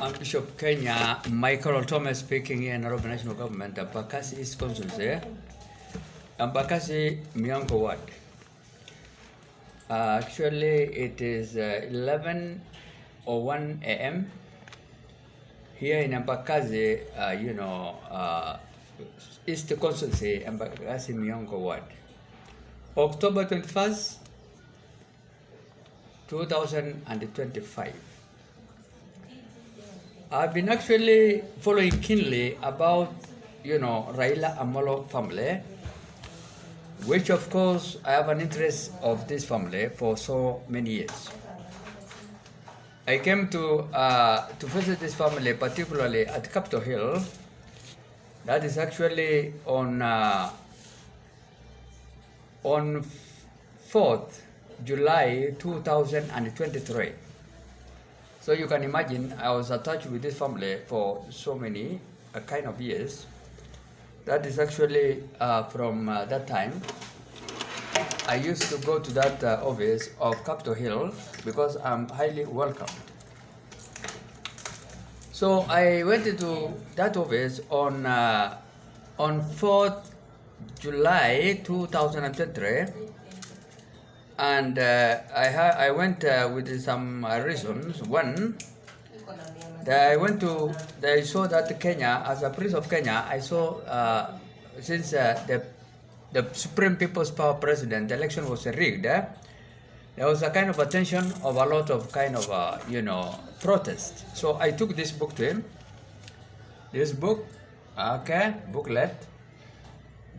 I'm Bishop Kenya, Michael Thomas speaking here in Nairobi National Government, Bakasi East Consulate, Bakasi Miongo Ward. Actually, it is 11:01 a.m. here in Mbakazi, East Consulate, Mbakazi Miongo Ward. October 21st, 2025. I've been actually following keenly about, Raila Amolo family, which of course I have an interest of this family for so many years. I came to visit this family, particularly at Capitol Hill. That is actually on 4th July 2023. So you can imagine I was attached with this family for so many kind of years. That is actually from that time. I used to go to that office of Capitol Hill because I'm highly welcome. So I went into that office on 4th July 2023. And I went with some reasons. One, I saw that Kenya, as a Prince of Kenya, I saw since the Supreme People's Power President, the election was rigged, there was a kind of attention of a lot of kind of, protest. So I took this book to him. This book, booklet.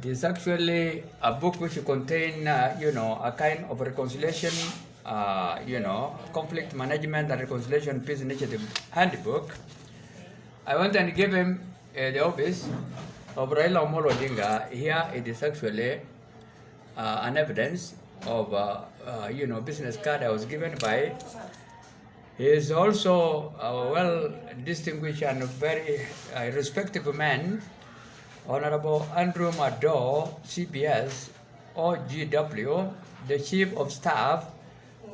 It is actually a book which contains, a kind of reconciliation, conflict management and reconciliation peace initiative handbook. I went and gave him the office of Raila Amolo Odinga. Here it is actually an evidence of, business card I was given by. He is also a well-distinguished and very respected man, Honorable Andrew Mado, CPS, OGW, the Chief of Staff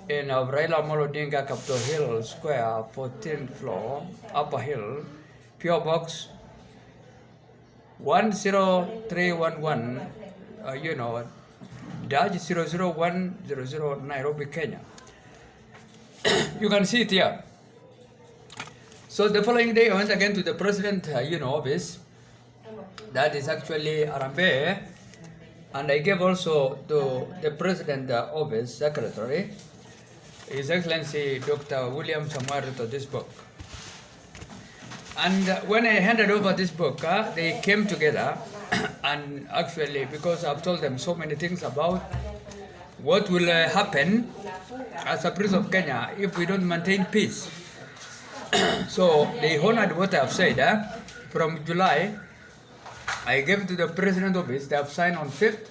in Raila Amolo Odinga, Capitol Hill Square, 14th floor, Upper Hill, PO Box 10311, -00100 Nairobi, Kenya. You can see it here. So the following day, I went again to the President, office. That is actually Arambe, and I gave also to the President Office Secretary, His Excellency Dr. William Samuel Ruto, this book. And when I handed over this book, they came together, and actually, because I've told them so many things about what will happen as a Prince of Kenya if we don't maintain peace. So they honored what I've said. From July, I gave to the President Office. They have signed on 5th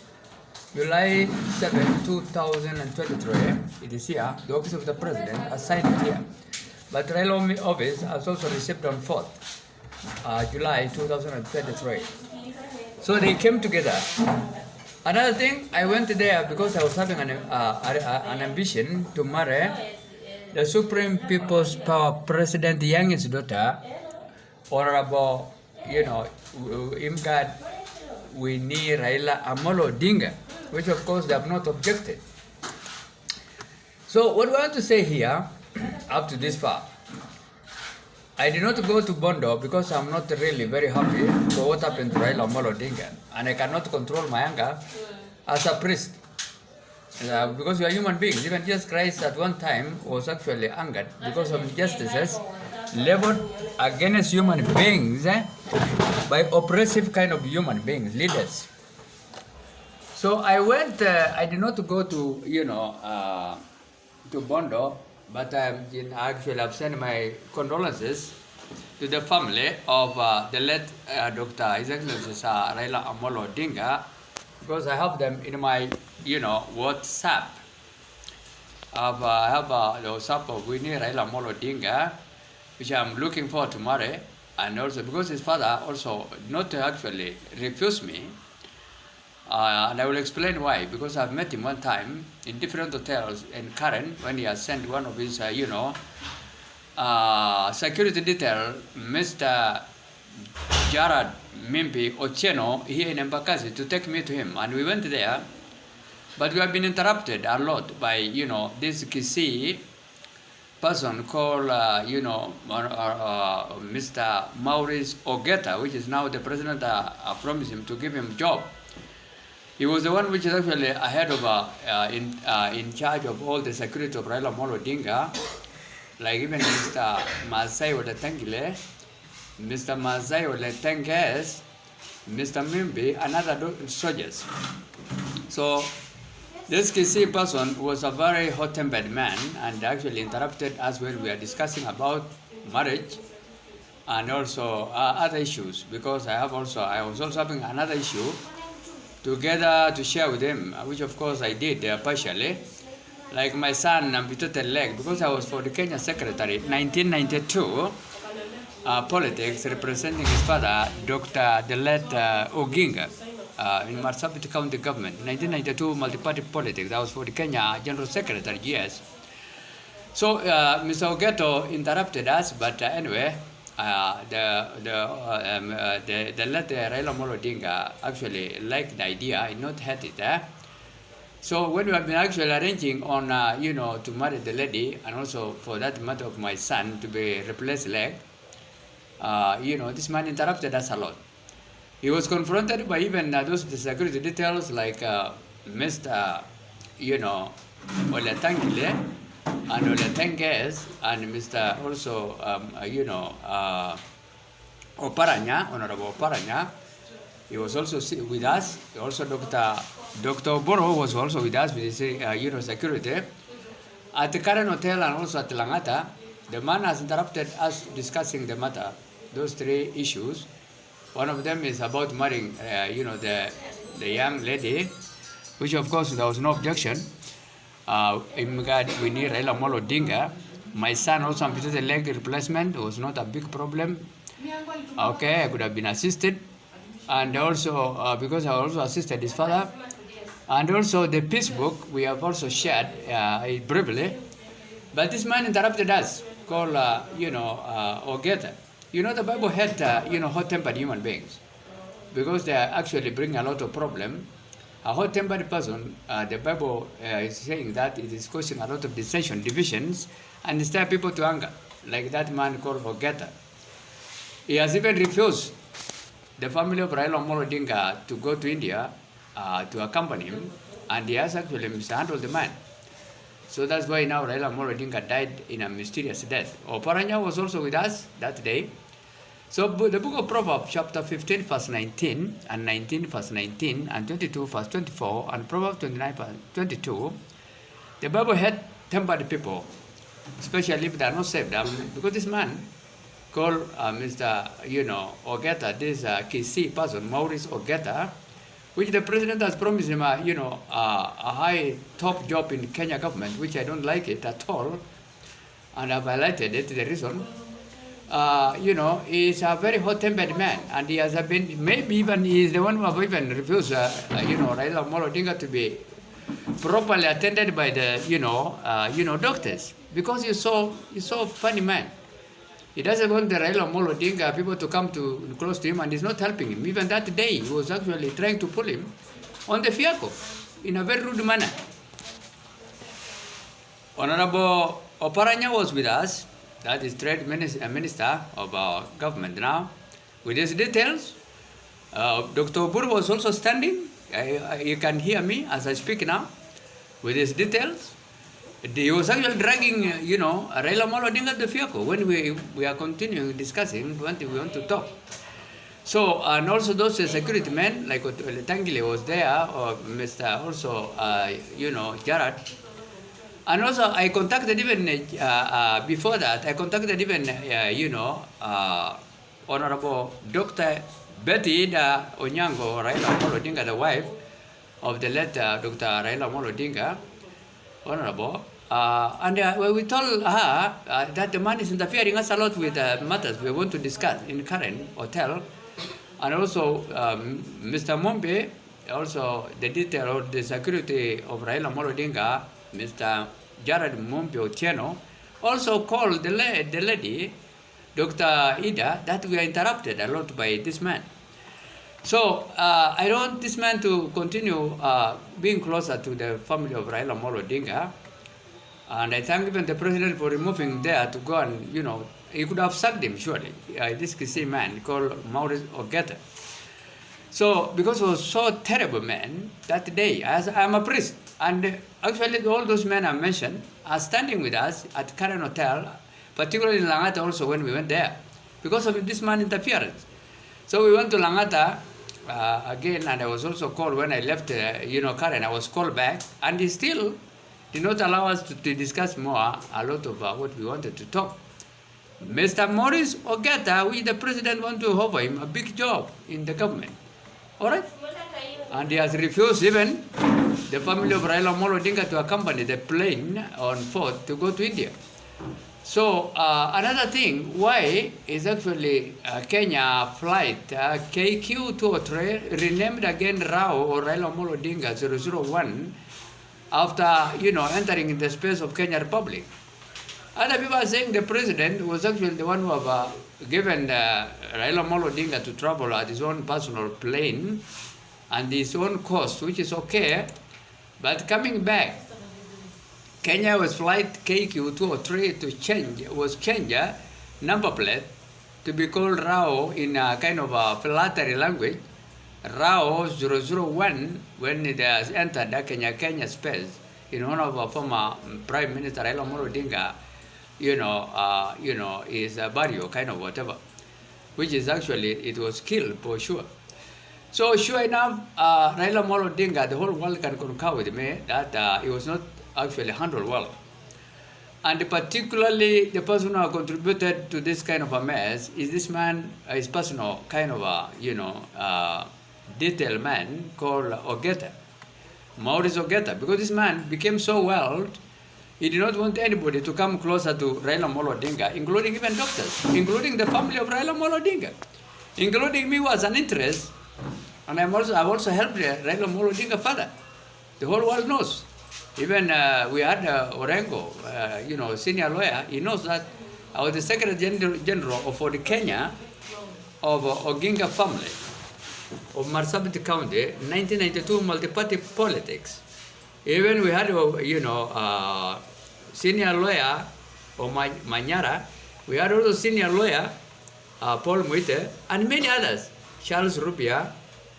July 7, 2023. It is here. The Office of the President has signed it here. But Raila Office has also received on 4th July 2023. So they came together. Another thing, I went there because I was having an ambition to marry the Supreme People's Power President, youngest daughter, Honorable, Imgad Winnie Raila Amolo Odinga, which of course they have not objected. So what we want to say here, up to this far, I did not go to Bondo because I'm not really very happy for what happened to Raila Amolo Odinga, and I cannot control my anger as a priest. Because we are human beings. Even Jesus Christ at one time was actually angered because of injustices leveled against human beings by oppressive kind of human beings, leaders. So I went, I did not go to, to Bondo, but actually I've sent my condolences to the family of the late Dr. His Excellency Raila Amolo Odinga, because I have them in my, WhatsApp. I have the WhatsApp of Winnie Raila Amolo Odinga, which I'm looking forward to marry, and also because his father also not actually refused me, and I will explain why. Because I've met him one time in different hotels in Karen when he has sent one of his, security detail, Mr. Jared Mimpi Ocheno here in Embakasi to take me to him, and we went there. But we have been interrupted a lot by, this Kisii person called, Mr. Maurice Ogeta, which is now the president promised him to give him job. He was the one which is actually ahead of, in charge of all the security of Raila Molo Odinga, like even Mr. Masai Oletengile, Mr. Masai Oletenges, Mr. Mimbi, and other soldiers. So this Kisii person was a very hot-tempered man and actually interrupted us when we were discussing about marriage and also other issues, because I was also having another issue together to share with him, which of course I did partially. Like my son amputated leg, because I was for the Kenya secretary, 1992, politics, representing his father, Dr. the late Oginga, in Marsabit County government. 1992 multi-party politics. I was for the Kenya General Secretary, yes. So Mr. Ogeto interrupted us, but anyway, the late Raila Molo Odinga actually liked the idea, I not had it. So when we have been actually arranging on, to marry the lady, and also for that matter of my son to be replaced leg, this man interrupted us a lot. He was confronted by even those security details like Mr. Oletangile and Oletenges and Mr. also, Oparanya, Honorable Oparanya. He was also with us. Also, Dr. Boro was also with us with his, security. At the current hotel and also at Langata, the man has interrupted us discussing the matter, those three issues. One of them is about marrying, the young lady, which of course there was no objection. In regard, we need Raila Molo Odinga. My son also amputated leg replacement. It was not a big problem. Okay, I could have been assisted. And also, because I also assisted his father. And also the peace book, we have also shared it briefly. But this man interrupted us, called, Ogeta. The Bible had, hot-tempered human beings, because they actually bring a lot of problem. A hot-tempered person, the Bible is saying that it is causing a lot of dissension, divisions, and stir people to anger, like that man called Ogeta. He has even refused the family of Raila Molo Odinga to go to India to accompany him, and he has actually mishandled the man. So that's why now Raila Molo Odinga died in a mysterious death. Oparanya was also with us that day. So the book of Proverbs, chapter 15, verse 19, and 19, verse 19, and 22, verse 24, and Proverbs 29, verse 22, the Bible had tempered people, especially if they are not saved. Because this man called Mr. Ogeta, this Kisii person, Maurice Ogeta, which the president has promised him, a high top job in Kenya government, which I don't like it at all, and I've highlighted it, the reason. He's a very hot-tempered man, and he has been, maybe even he is the one who have even refused, Raila Molo Odinga to be properly attended by the, doctors, because he's so funny man. He doesn't want the Raila Molo Odinga people to come to close to him, and he's not helping him. Even that day, he was actually trying to pull him on the vehicle in a very rude manner. Honorable Oparanya was with us, that is Trade Minister of our government now, with his details. Dr. Buru was also standing. You can hear me as I speak now, with his details. He was actually dragging, Raila Molo Odinga the vehicle when we are continuing discussing when we want to talk. So, and also those security men, like Tangile was there, or Mr. also, Jared. And also, I contacted even, before that, I contacted even, Honorable Dr. Betty Ida Onyango Raila Molo Odinga, the wife of the late Dr. Raila Molo Odinga, Honorable. And we told her that the man is interfering us a lot with matters we want to discuss in current hotel. And also, Mr. Mombe, also the detail of the security of Raila Molo Odinga, Mr. Jared Mombe Otieno, also called the lady, Dr. Ida, that we are interrupted a lot by this man. So I don't want this man to continue being closer to the family of Raila Molo Odinga. And I thank even the president for removing there to go and, he could have sacked him, surely. This Kisii man called Maurice Ogeta. So, because he was so terrible man, that day, as I'm a priest, and actually all those men I mentioned are standing with us at Karen Hotel, particularly in Langata also when we went there, because of this man interference. So we went to Langata again, and I was also called when I left, Karen, I was called back, and he still did not allow us to discuss more a lot of what we wanted to talk. Mr. Maurice Ogeta, we the president want to offer him a big job in the government. All right? And he has refused even the family of Raila Molo Odinga to accompany the plane on foot to go to India. So another thing, why is actually Kenya flight KQ203 renamed again Rao or Raila Molo Odinga 001 after, entering in the space of Kenya Republic. Other people are saying the president was actually the one who have given Raila Molo Odinga to travel at his own personal plane and his own cost, which is okay. But coming back, Kenya was flight KQ203 to change number plate to be called Rao in a kind of a flattery language. Rao 001 when it has entered the Kenya space in honor of our former Prime Minister Raila Molo Odinga, is a barrio kind of whatever, which is actually it was killed for sure. So sure enough, Raila Molo Odinga, the whole world can concur with me that he was not actually handled well. And particularly the person who contributed to this kind of a mess is this man, his personal kind of a, detailed man called Ogeta, Maurice Ogeta, because this man became so wild, he did not want anybody to come closer to Raila Molo Odinga, including even doctors, including the family of Raila Molo Odinga, including me who was an interest, and I've also helped Raila Molo Odinga father. The whole world knows. Even we had Orengo, senior lawyer, he knows that I was the Secretary General for the Kenya of Oginga family of Marsabit County, 1992 multi-party politics. Even we had, senior lawyer of Manyara, we had also senior lawyer, Paul Muite, and many others. Charles Rupia,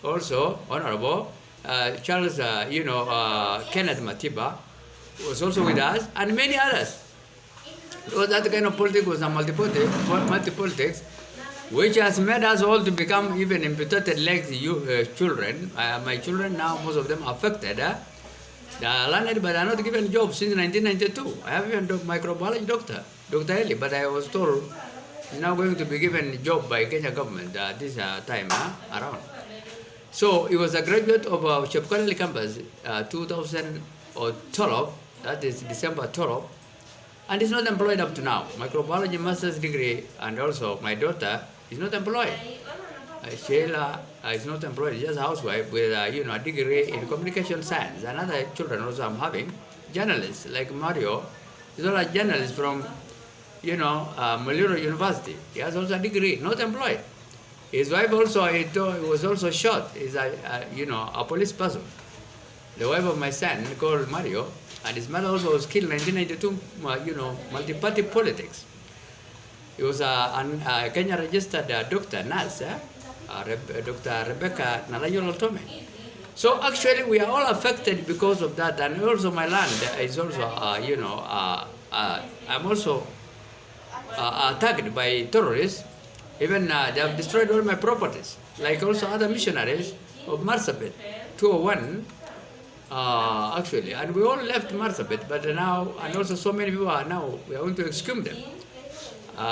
also honorable, Charles, Kenneth Matiba was also with us, and many others. So that kind of politics was a multi-politics, which has made us all to become even amputated legs children. My children now, most of them are affected. They are learned, but are not given jobs since 1992. I have even a microbiology doctor, Dr. Eli, but I was told he's now going to be given a job by Kenya government this time around. So he was a graduate of Chepkwaleli campus 2012, that is December 12, and he's not employed up to now. Microbiology master's degree, and also my daughter is not employed. Sheila is not employed, just a housewife with a degree in communication science. And other children also I'm having, journalists like Mario, he's also a journalist from, Muliro University. He has also a degree, not employed. His wife also, he was also shot. He's a police person. The wife of my son called Mario, and his mother also was killed in 1992, multi-party politics. He was a Kenya registered doctor, nurse, Dr. Rebecca Nalayo Tome. So actually we are all affected because of that, and also my land is also, I'm also attacked by terrorists. Even they have destroyed all my properties, like also other missionaries of Marsabit, 201, actually. And we all left Marsabit, but now, and also so many people are now, we are going to exhume them.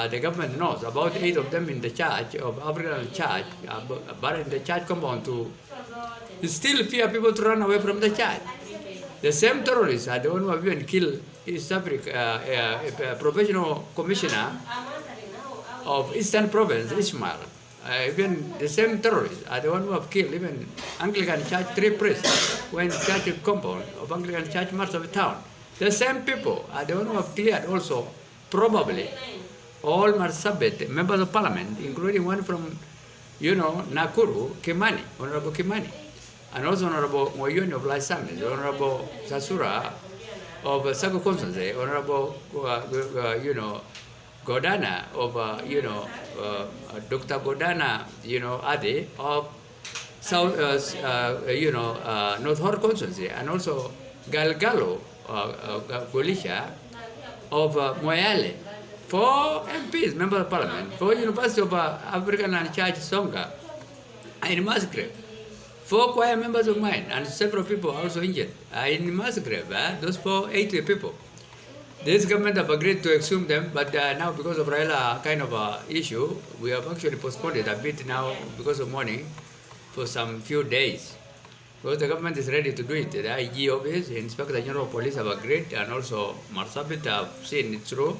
The government knows, about 8 of them in the church, of African church, buried in the church compound to still fear people to run away from the church. The same terrorists are the one who have even killed East Africa, a professional commissioner of Eastern Province, Ishmael. Even the same terrorists are the one who have killed even Anglican Church 3 priests when church compound of Anglican Church Marsabit town. The same people are the one who have cleared also probably all Marsabit members of parliament, including one from, Nakuru, Kimani, Honorable Kimani, and also Honorable Moyoni of Laisamis, Honorable Sasura of Sago Constance, Honorable, Godana of, Dr. Godana, Ade of South, North Horn Constituency, and also Galgalo, Golisha of Moyale, 4 MPs, members of parliament, 4 University of African and Church Songa, in Musgrave, 4 choir members of mine, and several people also injured in Musgrave. Those 80 people. This government have agreed to exhume them, but now because of Raila kind of issue, we have actually postponed it a bit now because of mourning for some few days. Because the government is ready to do it. The IG office, Inspector General of Police have agreed, and also Marsabit have seen it through.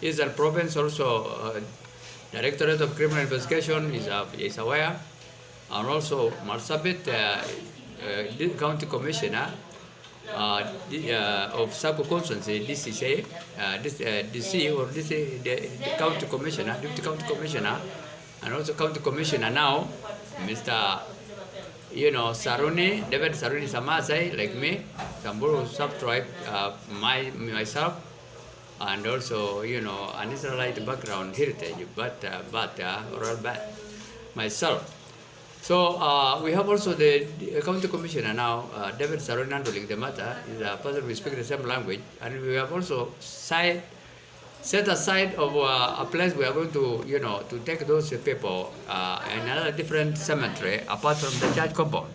Eastern Province also, Directorate of Criminal Investigation is aware, and also Marsabit, County Commissioner of Sako Constituency, DCC, DC or DC, the County Commissioner, Deputy County Commissioner, and also County Commissioner now, Mr. Saruni, David Saruni Samasai, like me, Samburu subtribe, myself, and also, an Israelite background heritage, but myself. So we have also the County Commissioner now, David Saruni handling the matter, is a person who speaks the same language, and we have also set aside of a place we are going to take those people in another different cemetery apart from the church compound.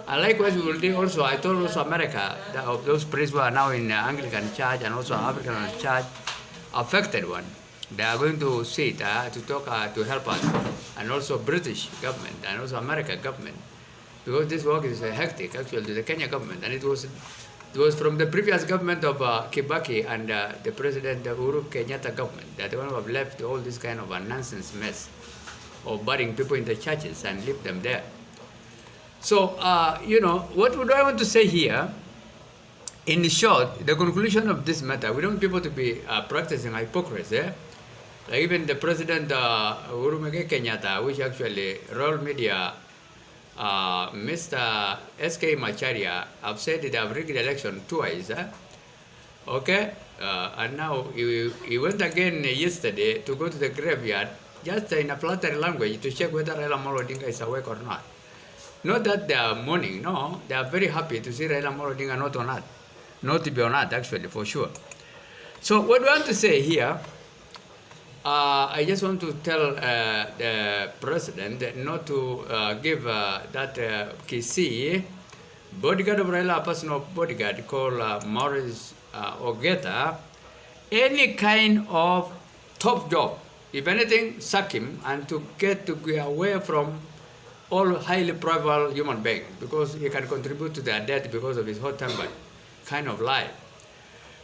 And likewise, we will do also, I told also America that of those priests who are now in Anglican Church and also African Church, affected one. They are going to sit to talk to help us, and also British government and also American government, because this work is hectic actually to the Kenya government, and it was from the previous government of Kibaki and the President Uhuru Kenyatta government that the one who have left all this kind of a nonsense mess of burying people in the churches and leave them there. So, what would I want to say here? In short, the conclusion of this matter, we don't want people to be practicing hypocrisy. Like even the President Uhuru Kenyatta, which actually Royal Media, Mr. S.K. Macharia, have said they have rigged the election twice. Okay? And now he went again yesterday to go to the graveyard, just in a flattery language, to check whether Raila Amolo Odinga is awake or not. Not that they are mourning, no. They are very happy to see Raila Amolo Odinga not on earth. Not to be on earth, actually, for sure. So what we want to say here, I just want to tell the President not to give that Kisii bodyguard of Raila, a personal bodyguard called Maurice Ogeta, any kind of top job. If anything, sack him and to get away from all highly probable human beings, because he can contribute to their death because of his hot-tempered kind of life.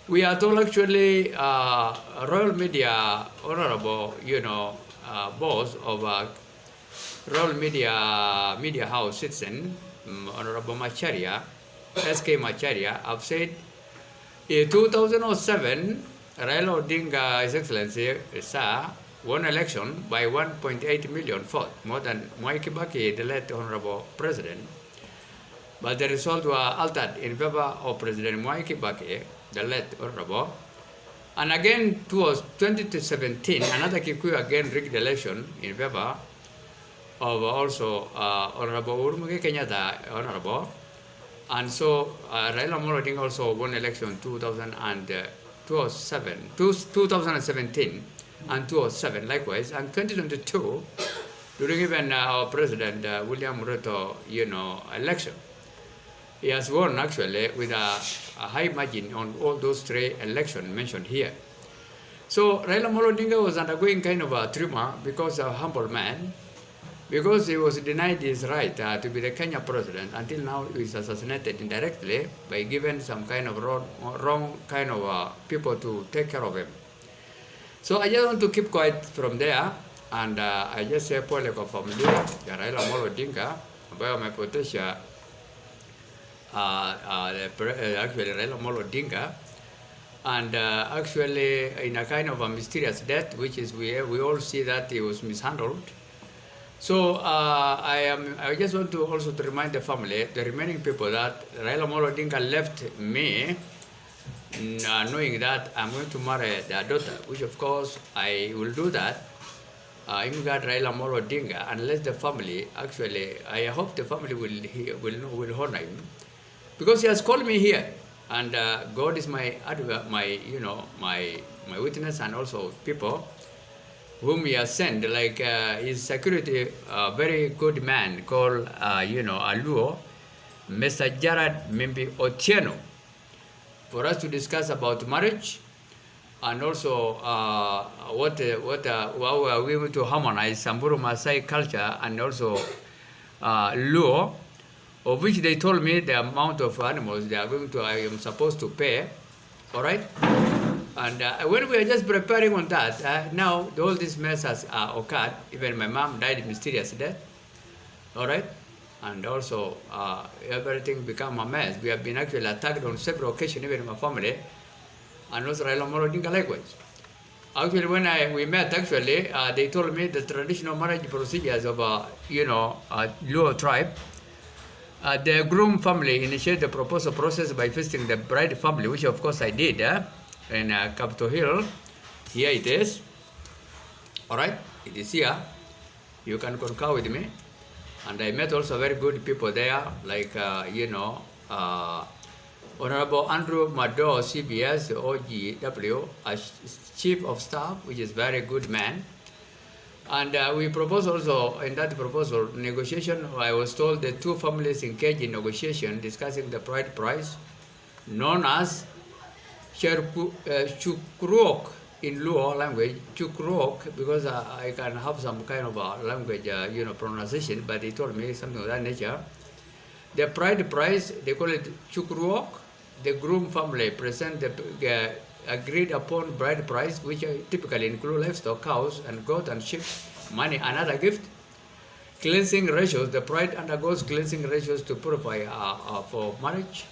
We are told actually Royal Media Honorable, boss of Royal Media House citizen, Honorable Macharia, S.K. Macharia, have said in 2007, Raila Odinga, His Excellency, sir, won election by 1.8 million votes, more than Mwai Kibaki, the late Honorable President. But the results were altered in favor of President Mwai Kibaki, the late Honorable. And again, towards 2017, another Kikuyu again rigged the election in favor of also Honorable Uhuru Kenyatta, Honorable. And so Raila Amolo Odinga also won election 2017 and 2007 likewise, and 2022 during even our President William Ruto, election. He has won actually with a high margin on all those 3 elections mentioned here. So Raila Amolo Odinga was undergoing kind of a trauma because a humble man, because he was denied his right to be the Kenya president. Until now, he is assassinated indirectly by giving some kind of wrong kind of people to take care of him. So I just want to keep quiet from there, and I just say pole kwa familia ya Raila Amolo Odinga ambayo amepotesha actually Raila Amolo Odinga, and actually in a kind of a mysterious death, which is we all see that he was mishandled. So I just want to also to remind the family, the remaining people, that Raila Amolo Odinga left me knowing that I'm going to marry their daughter, which of course I will do that. Immigrant Raila Amolo Odinga, unless the family, actually, I hope the family will honor him, because he has called me here, and God is my witness, and also people whom he has sent, like his security, very good man called Aluo, Mr. Jared Mimbi Otieno, for us to discuss about marriage, and also how we are going to harmonize Samburu Maasai culture and also Luo, of which they told me the amount of animals they are going to, I am supposed to pay, all right? And when we are just preparing on that, now all this mess has occurred. Even my mom died mysterious death, all right? And also everything become a mess. We have been actually attacked on several occasions, even in my family, and also Raila Amolo Odinga likewise. Actually, when we met, actually, they told me the traditional marriage procedures of Luo tribe. The groom family initiated the proposal process by visiting the bride family, which of course I did in Capitol Hill. Here it is. All right, it is here. You can concur with me. And I met also very good people there, like Honorable Andrew Mado, CBS, OGW, as Chief of Staff, which is very good man. And we proposed also, in that proposal, negotiation, I was told the two families engaged in negotiation discussing the bride price, known as Chukruok in Luo language, Chukruok, because I can have some kind of a language, pronunciation, but they told me something of that nature. The bride price, they call it Chukruok. The groom family present the agreed upon bride price, which typically include livestock, cows and goat and sheep, money and other gift. Cleansing rituals, the bride undergoes cleansing rituals to purify for marriage.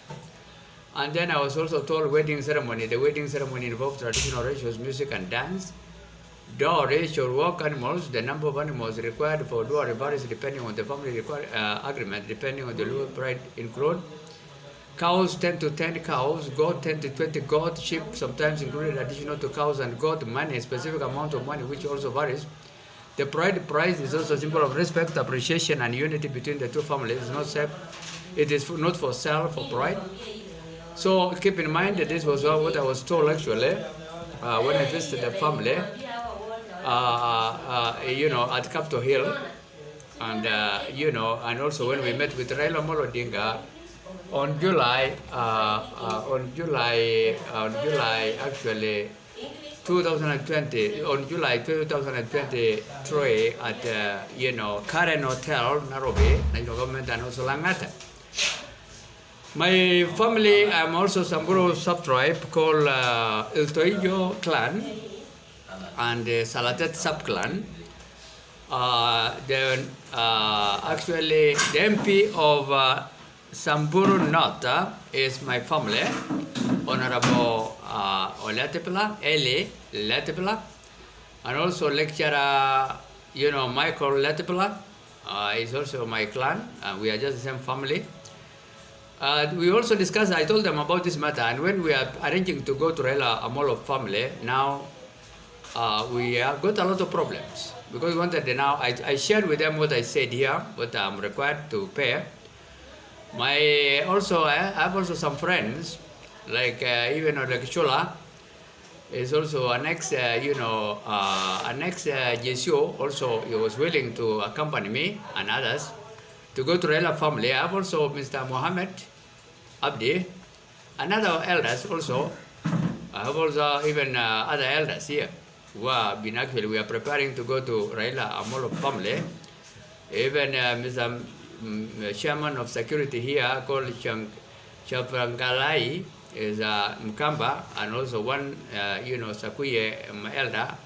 And then I was also told wedding ceremony. The wedding ceremony involves traditional rituals, music and dance. Dowry should work animals. The number of animals required for dowry varies depending on the family agreement, depending on the lure bride include. Cows 10 to 10 cows, goat 10 to 20 goat, sheep sometimes included additional to cows and goat, money, specific amount of money which also varies. The bride price is also a symbol of respect, appreciation and unity between the two families. It is not for sale, for bride. So keep in mind that this was what I was told actually when I visited the family, at Capitol Hill, and and also when we met with Raila Amolo Odinga on July actually 2020, on July 2023 at Karen Hotel, Nairobi, National Government, and also Langata. My family, I'm also Samburu sub-tribe called Iltoijo clan and the Salatet sub-clan. Actually, the MP of Samburu North is my family, Honorable Eli Letepla, and also lecturer, Michael Letepla is also my clan, and we are just the same family. We also discussed, I told them about this matter, and when we are arranging to go to Raila Amolo family, now we have got a lot of problems, because we wanted now, I shared with them what I said here, what I'm required to pay. I have also some friends, like even like Chola is also an ex-GSO, also he was willing to accompany me and others to go to Raila family. I have also Mr. Mohammed Abdi, another elders also. I have also even other elders here who have been actually, we are preparing to go to Raila Amolo family. Even Mr. Chairman of security here called Chaprangalai is Mkamba, and also one, Sakuye elder,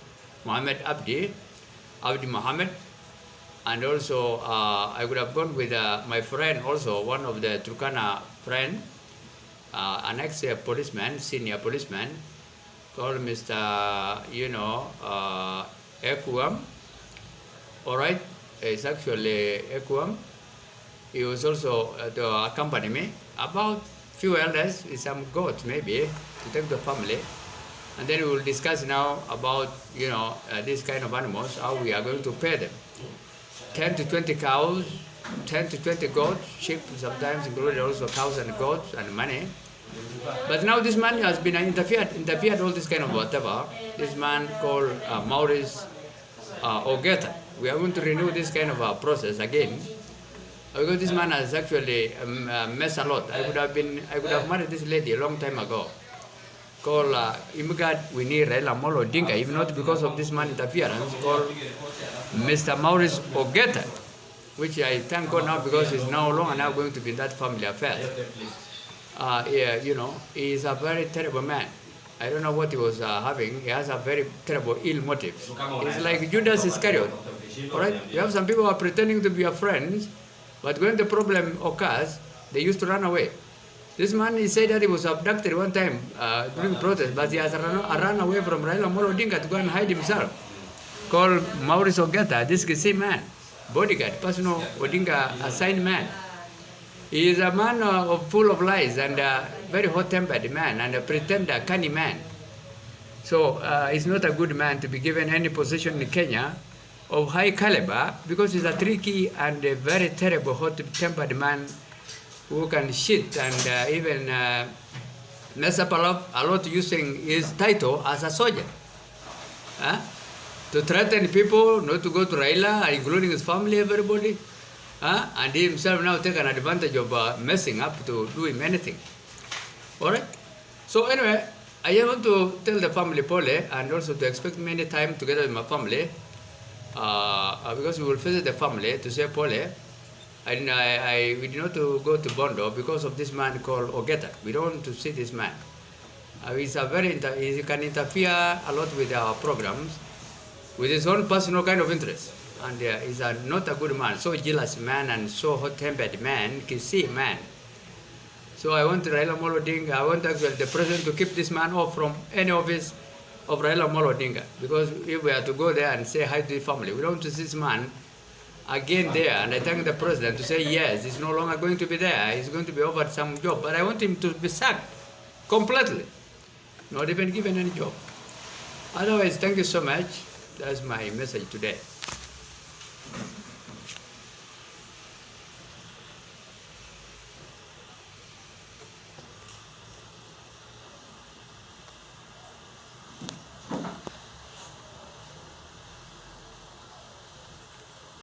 Mohammed Abdi Mohammed. And also, I would have gone with my friend, also one of the Turkana friend, an ex-policeman, senior policeman, called Mr. Equam. All right, it's actually Equam. He was also to accompany me. About few elders, some goats maybe, to take the family. And then we will discuss now about, these kind of animals, how we are going to pay them. 10 to 20 cows, 10 to 20 goats, sheep sometimes included also cows and goats and money. But now this man has been interfered all this kind of whatever. This man called Maurice Ogeta. We are going to renew this kind of process again. Because this man has actually messed a lot. I would have married this lady a long time ago. Called immigrant we need Raila Molo Dinka, if not because of this man interference, called Mr. Maurice Ogeta, which I thank God now because he's no longer now going to be in that family affair. He is a very terrible man. I don't know what he was having. He has a very terrible ill motive. It's like Judas Iscariot. All right, you have some people who are pretending to be your friends, but when the problem occurs, they used to run away. This man, he said that he was abducted one time during protest, but he has run away from Raila Molo Odinga to go and hide himself. Called Maurice Ogeta, this Kisii man, bodyguard, personal Odinga assigned man. He is a man full of lies and a very hot-tempered man and a pretender, canny man. So he's not a good man to be given any position in Kenya of high caliber because he's a tricky and a very terrible, hot-tempered man who can shit and even mess up a lot using his title as a soldier. To threaten people not to go to Raila, including his family, everybody. And he himself now take an advantage of messing up to do him anything. All right? So anyway, I want to tell the family Pole and also to expect me any time together with my family because we will visit the family to say Pole. And we did not to go to Bondo because of this man called Ogeta. We don't want to see this man. He can interfere a lot with our programs with his own personal kind of interest. And he's not a good man, so jealous man and so hot-tempered man, Kisii man. So I want Raila Molo Odinga, I want actually the president to keep this man off from any office of Raila Molo Odinga. Because if we are to go there and say hi to the family, we don't want to see this man again there. And I thank the president to say yes, he's no longer going to be there, he's going to be offered some job. But I want him to be sacked completely, not even given any job. Otherwise, thank you so much. That's my message today.